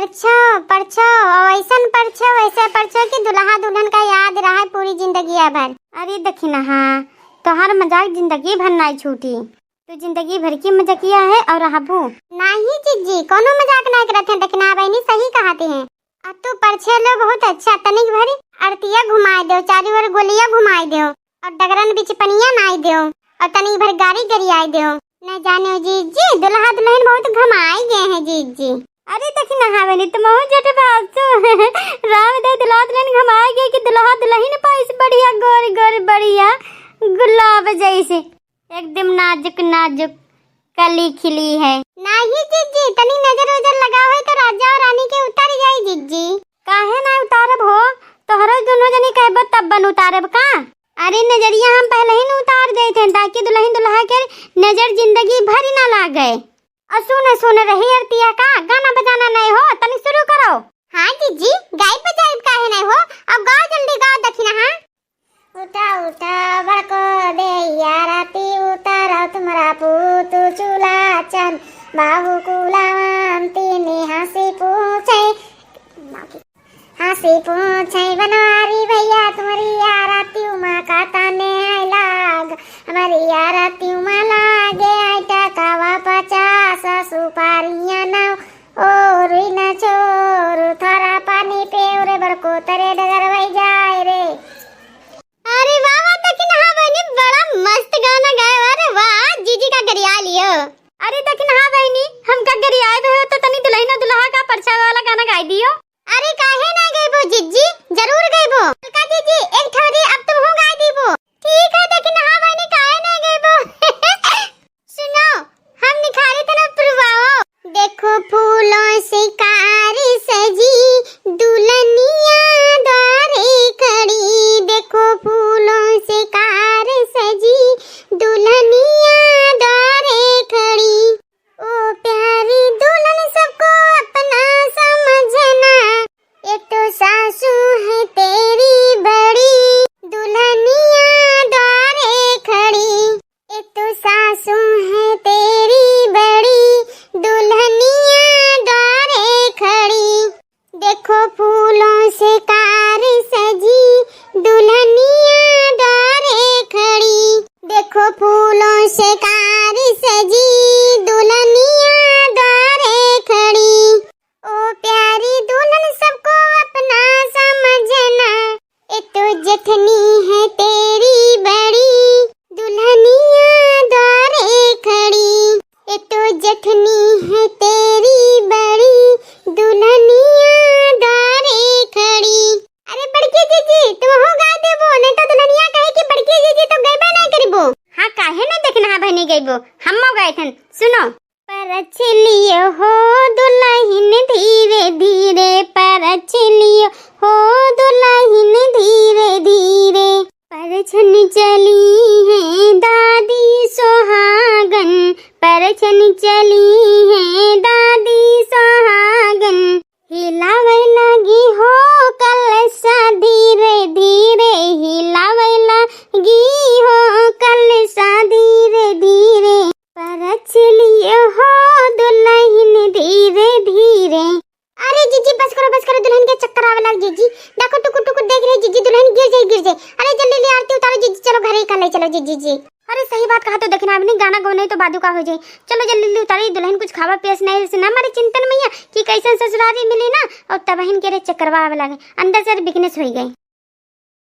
परछो परछो ऐसन परछो ऐसे परछो कि दुल्हा दुल्हन का याद रहा पूरी जिंदगी भर। अरे दखिना हाँ तोहर मजाक जिंदगी भर नहीं छूटी। तू जिंदगी भर की मजाकिया है और हबू नहीं जीजी कोनो मजाक नहीं करते हैं। दखिना बहनी सही कहते हैं। अब तू परछे लो बहुत अच्छा तनिक भरी आरतिया घुमाई दो चारों ओर गोलियां घुमाई दो और डगरन बीच पनिया नाई दो और तनिक भर गाड़ी गरियाई दो। न जाने जीजी दुल्हा दुल्हन बहुत घुमाई गए हैं जीजी। अरे दखिना हाँ बहनी तुम जट बासु राम दे दुल्हा दुल्हन घुमाए गए कि दुल्हा दुल्हन पाइस बढ़िया गोर गोर बढ़िया गुलाब जैसे एकदम नाजुक नाजुक कली खिली है। नहीं जीजी तनी नजर उजर लगा हुए तो राजा और रानी के उतर जाई जीजी। काहे ना उतारब हो तोहरो दोनों जनी कहब तब बन उतारब का। अरे नजरिया हम पहले ही न उतार गए थे ताकि दुल्हन दुल्हा के नजर जिंदगी भर ना लागे। सुन रही आरतिया का गाना बजाना नहीं हो तनी शुरू करो। हाँ जीजी गाय बजाई काहे नहीं हो अब गाओ जल्दी गाओ दखिना हाँ। उठा उठा बड़को दे याराती उतारा तुम्हारा पूतु चूला चन बाबू कुलाम तीने हंसी पूछे बनवारी भैया तुम्हारी याराती उमा का ताने लाग हमारी याराती उमा लागे आइटा कावा 50 सुपारियां ना और न चोर थारा पानी पे रे बड़को तरे डगर वही जाए रे। अरे वाह वाह दखिना हाँ बहनी बड़ा मस्त गाना गाया। अरे वाह जीजी का गरिया लियो। अरे दखिना हाँ बहनी हम का गरिया हो तो तनी दुल्हन दुल्हा का परछा वाला गाना गाई दियो। अरे काहे ना गाइबो जीजी जरूर गाइबो का जीजी एक ठोरी अब तुम हो गाई दीबो। ठीक है दखिना हाँ बहनी काहे ना गाइबो सुनो हम निखारे तना पुरवाओ। देखो फूलों से कारी सजी दुल्हनिया द्वारे खड़ी देखो फूलों से कार सजी दुल्हनिया द्वारे खड़ी ओ प्यारी दुल्हन सबको अपना समझना ये तो सासू है तेरी बड़ी दुल्हनिया द्वारे खड़ी ये तो सासू है तेरी बड़ी दुल्हनिया द्वारे खड़ी देखो फूलों से कार सजी दुल्हनिया द्वारे खड़ी देखो फूलों से कार सजी दुल्हनिया द्वारे खड़ी ओ प्यारी दुल्हन सबको अपना समझना ये तो जठनी है तेरी बड़ी दुल्हनिया द्वारे खड़ी ये तो जठनी है तेरी बड़ी दुल्हनिया द्वारे खड़ी। अरे बड़की जीजी तुम हो गा देबो नहीं तो दुल्हनिया कहे कि बड़की जीजी तो गइबे नहीं करिबो। हां काहे नहीं देखना हां बहनी गइबो हमो गए थन सुनो। परछलियो हो दुल्हन धीरे धीरे परछलियो हो दुल्हन धीरे धीरे परछन चली है दादी सोहागन परछन चली है दादी सोहागन हिलावे लगी हो कलसा धीरे धीरे हिलावे लगी हो कलसा धीरे धीरे परछलियो हो दुल्हन धीरे धीरे। अरे जीजी बस करो दुल्हन के चक्कर आवे लग जीजी देखो टुकुर टुकुर देख रहे जीजी दुल्हन गिर जाए। अरे जल्दी ले आरती उतारो जीजी चलो घर ही कर ले चलो जीजी जी। अरे सही बात कहा तो देखना अब नहीं गाना गो नहीं तो बादू का हो जाए। चलो जल्दी उतारी दुल्हन कुछ खावा पियस नहीं से ना हमारे चिंतन मैया कि कैसे ससुरारी मिली ना और तब बहन के रे चक्करवा आवे लगे अंदर से बिकनेस हो गई।